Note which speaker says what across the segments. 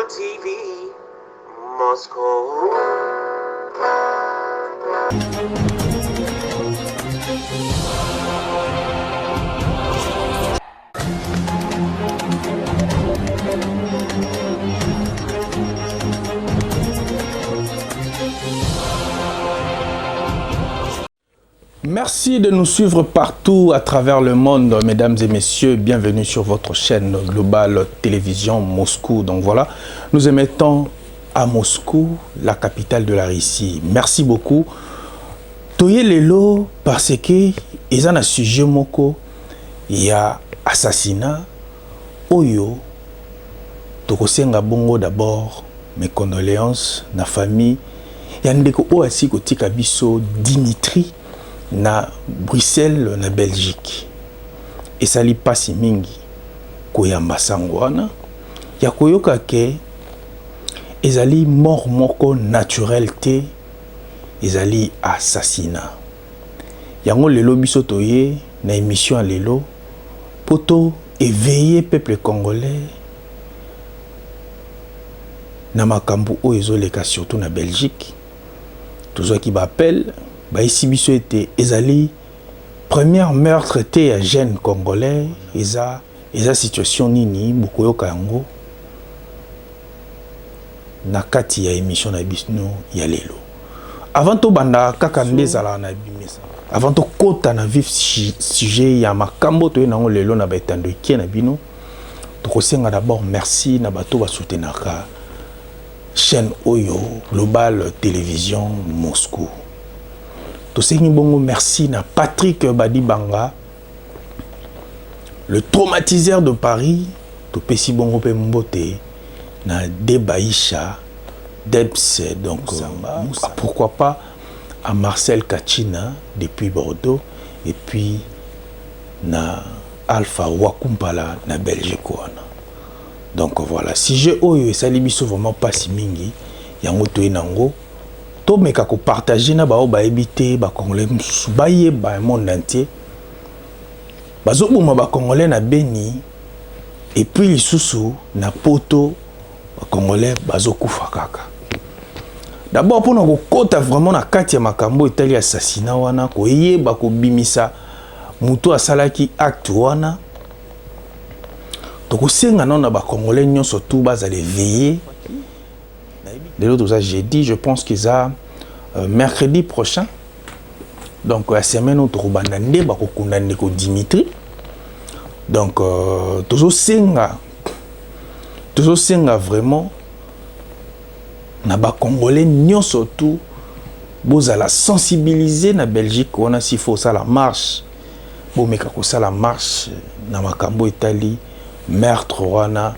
Speaker 1: TV, Moscow.
Speaker 2: Merci de nous suivre partout à travers le monde, mesdames et messieurs. Bienvenue sur votre chaîne Global Télévision Moscou. Donc voilà, nous émettons à Moscou, la capitale de la Russie. Merci beaucoup. Toye lelo parce que ils ont un sujet moko, il y a assassinat. Oyo, tokosenga bongo d'abord mes condoléances na famille. Yandeko oasi kotika biso Dimitri. Na Bruxelles na Belgique et sali pasi mingi koyamba sangwana ya koyoka ke ezali mort moko naturel te ezali assassinat yango lelo biso toye na émission lelo poto éveiller peuple congolais na makambo oyo ezoleka surtout na Belgique toujours qui m'appelle ba ici biso était ezali première meurtre té à jeune congolais eza situation nini bukoyoka yango na kati ya émission na bisno ya lelo avant to banda kaka ndezala na bimisa avant to kota na vif sujet ya makambo to nango lelo na betando ki na bino to kosenga d'abord merci na bato ba soutenaka chaîne Oyo Global Télévision Moscou. Bongo merci na Patrick Badibanga, le traumatiseur de Paris. To pesi bongo pe mbote na Debaïcha, Debs donc pourquoi pas à Marcel Kachina depuis Bordeaux et puis na Alpha Wakumpala na Belgique. Donc voilà, si j'ai oyo salibiso vraiment pas si mingi yango to enango to meka ko partager na bao ba ebité ba congolais baye ba monde entier bazobuma ba congolais na Beni et puis lisusu na poto ba congolais bazokufa kaka. D'abord pour nous kota vraiment na kati ya makambo itali assassinat wana ko yeba ko bimisa mutu asalaki acte wana donc osenga na ba congolais nyonso tout bazali veiller. De l'autre j'ai dit, je pense qu'ils ont mercredi prochain. Donc la semaine où tu vas Dimitri. Donc toujours senga vraiment na ba congolais nyon surtout vous la sensibiliser na Belgique on a s'il faut ça la marche. Bon mais kako ça la marche na makambo Italie meurtre wana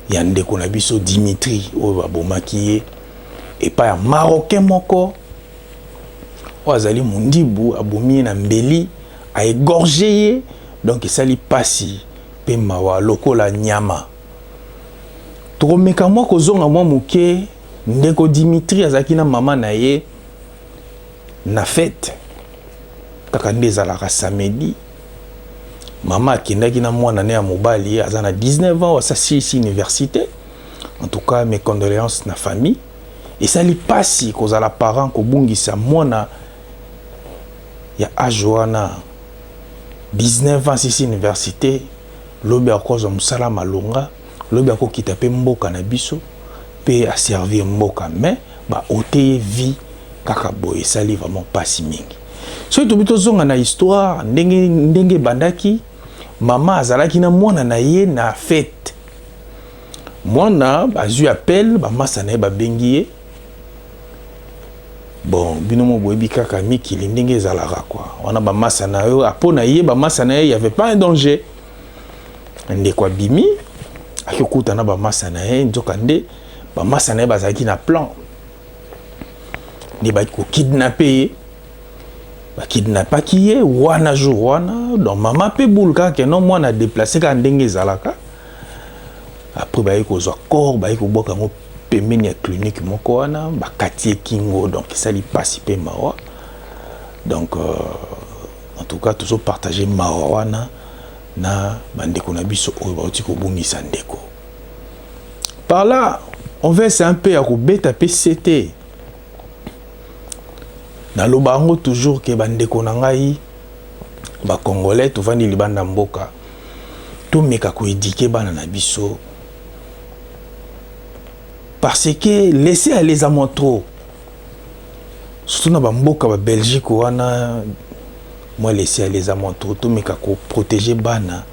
Speaker 2: yande ko na biso Dimitri o babomaki et pas marocain moko o azali mundibu abomi na mbeli a égorgé donc sali pasi pe mawa lokola nyama to meka moko zonga mwa muke ndeko Dimitri azaki na mama na ye na fête kaka ndezalaka samedi. Maman akendaki na mwana ne ya mobali azana 19 ans asasi ici université. En tout cas mes condoléances na famille et ça li pasi kozala parent ko bungisa mwana ya ajoana 19 ans ici université lobi akozo musala malonga lobi akokita pe mboka na biso pe a servir mboka mais ba oteye vie kaka boye sali vraiment pasi mingi. So to bito zonga na histoire ndenge bandaki maman azalaki na mwana na ye na fête mwana bazu appel ba masa na ye ba bengiye bon binomo boyebi kaka mikili ndenge ezalaka quoi wana ba masa na yo apona ye ba masa na ye y avait pas un danger ndeko bimi akikuta na ba masa na ye nzoka nde ba masa na ye bazalaki na plan ni ba ko kidnapper ba kidnapaki ye wana jour wana donc mama pe bulka ke non mwana déplacer ka ndenge ezalaka après ba yiko zo corps ba yiko boka ngo pembeni ya clinique moko wana ba katie kingo donc ça li passe pe mawa donc en tout cas toujours partager mawa wana na bandeko na biso oyo bauti ko bungisa ndeko Par là, on veut un peu à kubeta PCT. Na lobango toujours que bande konangai ba congolais to vandi libanda mboka. To meka ko éduquer bana na biso. Parce que laisser aller les amants trop. Surtout na ba mboka ba Belgique wana moi laisser aller les amants trop to meka ko protéger bana.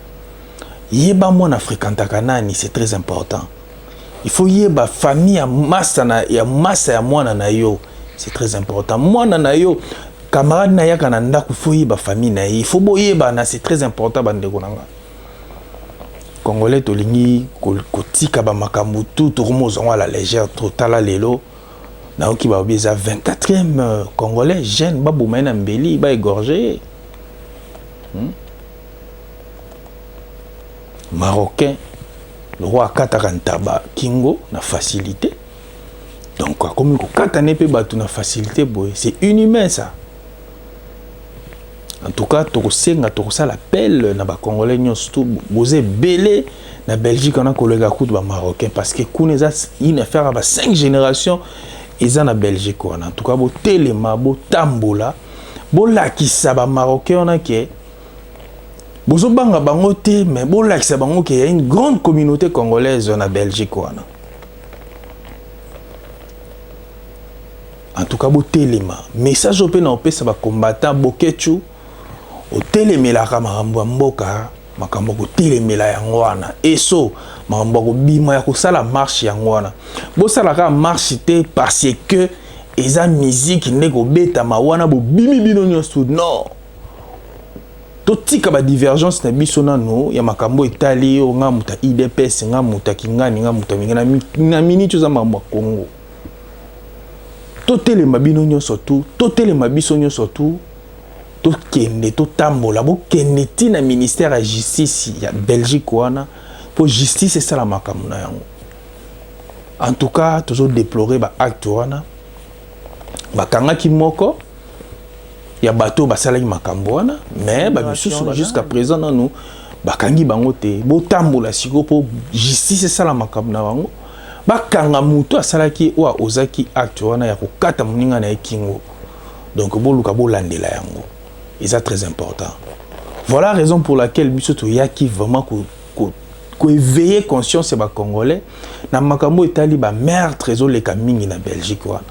Speaker 2: Yeba moi na fréquentaka nani, c'est très important. Il faut yeba famille ya massa ya mwana na yo, c'est très important. Mwana na yo camarade na yaka na ndako, il faut yeba famille na ye, il faut boyeba na, c'est très important bandeko nanga. Congolais tolingi kotika ba makambu tout tourmo zonga la légère totala lelo na oki ba biza 24e congolais jeune ba boumena mbeli ba égorgé. Marocain, le roi Katarantaba Kingo na facilité. Donc comme Katane pe batu na facilité boy, c'est inhumain ça. En tout cas, tokosenga tokosa l'appel na ba congolais nyonso boze belé na Belgique on a collègue kout ba marocain parce que kuneza une affaire à 5 générations ils en a Belgique on en tout cas bo telema bo tambola bo lakisa ba marocain on a que bozo banga bango te mais bo lakisa bango qu'il y a une grande communauté congolaise en Belgique wana. En tout cas bo telema message ope na opesa ba combattant bokechu o telemela ka makambo mboka makambo ko telemela yango wana eso makambo ko bima ya ko sala marche yango wana bo sala ka marche te parce que eza musique ndeko beta ma wana bo bimi bino nyonso non. Totika ba divergence na biso nano ya makambo etali o nga muta IDPS nga muta kingani nga muta mingana na minute za mambo Congo. Totele mabino nyonso tu, totele mabiso nyonso tu, to kende to tambola bo kende ti na ministère ya justice ya Belgique wana pour justice ça la makambo na yango. En tout cas, toujours déplorer ba acte wana. Ba kanga ki moko ya bateau basalaki makambo wana mais ba misusu jusqu'à présent nanu bakangi bango te bo tambola siko po justice sala makambo na bango bakanga mutu asalaki wa ozaki acte wana ya kokata moninga na ekingo donc bo luka bo landela yango et ça très important. Voilà la raison pour laquelle biso to yaki vraiment ko éveiller conscience ba congolais na makambo etali ba meurtre ezoleka mingi na Belgique wana.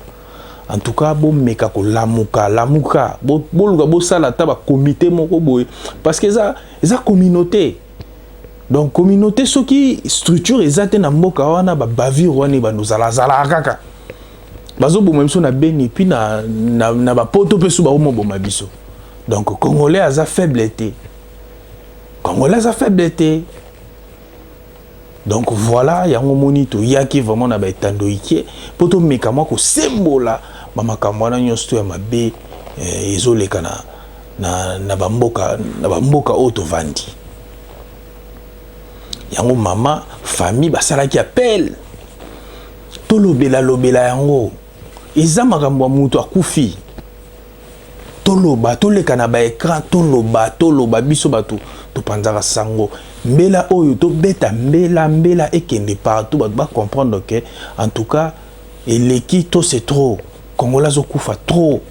Speaker 2: En tout cas, bon meka ko lamuka, bon luka bo sala ta ba comité moko boy parce que ça communauté. Donc communauté ce qui structure ezate na mboka wana ba bavir wana ba nozala zala kaka. Bazo bo même so na beni puis na ba poto pe su ba mo bo mabiso. Donc congolais aza faiblesse. Congolais a faiblesse. Donc voilà, yango monito yaki vraiment na ba etandoike poto meka moko sembola makambo wana nyonso ya mabe ezoleka na bamboka oyo tovandi. Yango mama famille basalaki appel tolobela yango eza makambo ya mutu akufi toloba toleka na ba écran toloba biso bato topanzaka sango mbela oyo to beta mbela ekende partout ba comprendre que en tout cas eleki to c'est trop Congolais zo kufa trop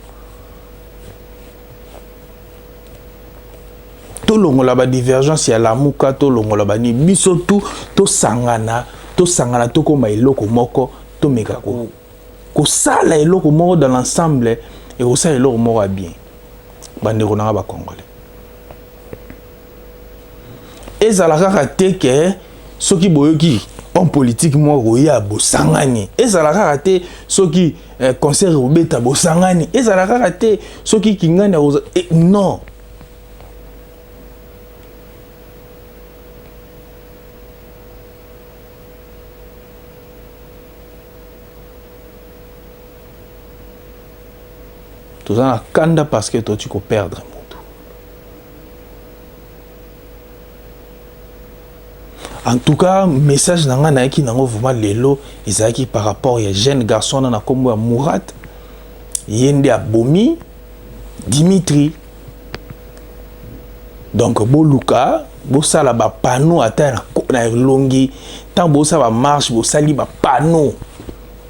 Speaker 2: to longola ba divergence ya lamuka to longola ba ni biso tout to sangana to koma eloko moko to meka ko sala eloko moko dans l'ensemble et ko sala eloko moko bien bandeko na ba Congolais ezalaka kate ke soki boyoki en politique moi roya bosangani ezalaka kate soki concert obeta bosangani ezalaka kate soki kingani non tout ça kanda parce que toi tu peux perdre. En tout cas, message nanga na ki nango vraiment lelo ezaki par rapport ya jeune garçon na kombo ya Mourad yende abomi Dimitri Donc boluka bosala ba panneau ata na longi tant bosala ba marche bosali ba panneau.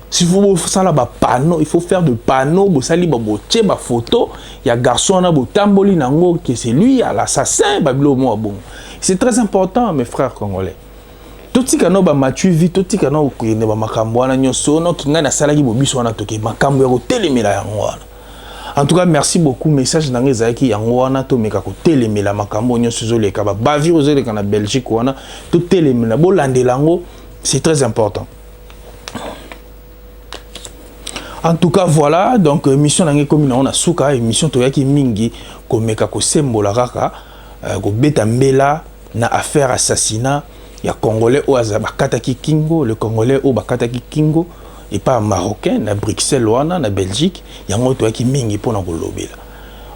Speaker 2: S'il faut ça ba panneau, il faut faire de panneaux, bosali ba botie ba photo, il y a garçon na botamboli nango que c'est lui l'assassin babilo mo bon. C'est très important mes frères congolais. Tout tikano ba matu vi tout tikano ko ne ba makambo wana nyoso no kinga na salaki bobiso wana toke makambo ya ko telemela yango wana. En tout cas merci beaucoup message nanga ezaki yango wana to meka ko telemela makambo nyoso zo leka ba bavi ozo leka na Belgique wana to telemela bo landelango, c'est très important. En tout cas, voilà, donc mission nange comme on a souka mission to yaki mingi ko meka ko sembola kaka ko beta mbela na affaire assassinat ya congolais au bakataki kingo, le congolais au bakataki kingo et pas marocain na Bruxelles wana na Belgique yango to yaki mingi pona ko lobela.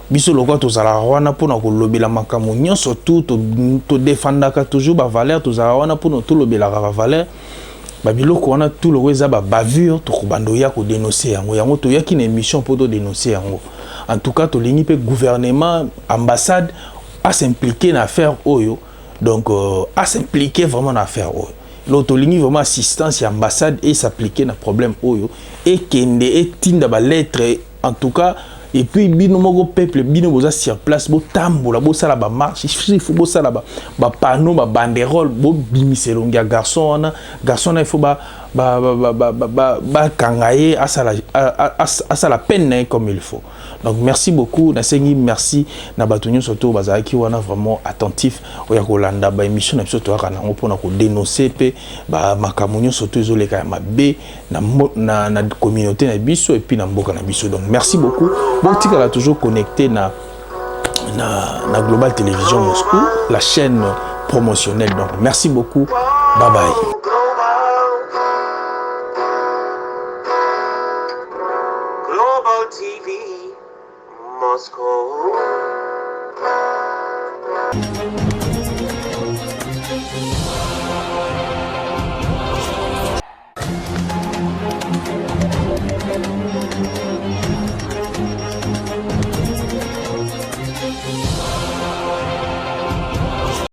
Speaker 2: Biso lokwa to zala wana pona ko lobela makambo nyonso tout to défendaka toujours ba valeur to zala wana pona to lobela ba valeur. Babiloko wana tout le weza ba bavure to kubando ya ko dénoncer yango to yaki na émission pour to dénoncer yango. En tout cas to lingi pe gouvernement ambassade à s'impliquer dans affaire oyo, donc à s'impliquer vraiment dans affaire oyo. L'auto lingi vraiment assistance et ambassade et s'appliquer dans problème oyo et kende et tinda ba lettre en tout cas. Et puis bino moko peuple bino boza sur place bo tambola bo sala ba marche il faut bo sala ba panneau ba banderole bo bimiselo ngia garçon na il faut ba kangaye à ça la peine comme il faut. Donc merci beaucoup na sengi merci na batunyo surtout bazaki wana vraiment attentif oya kolanda ba émission na biso to kana ngopona ko dénoncer pe ba makamunyo surtout ezoleka mabe na communauté na biso et puis na mboka na biso. Donc merci beaucoup. Bon, tu es toujours connecté na Global Télévision Moscou, la chaîne promotionnelle. Donc, merci beaucoup. Bye bye.
Speaker 1: Global TV Moscow.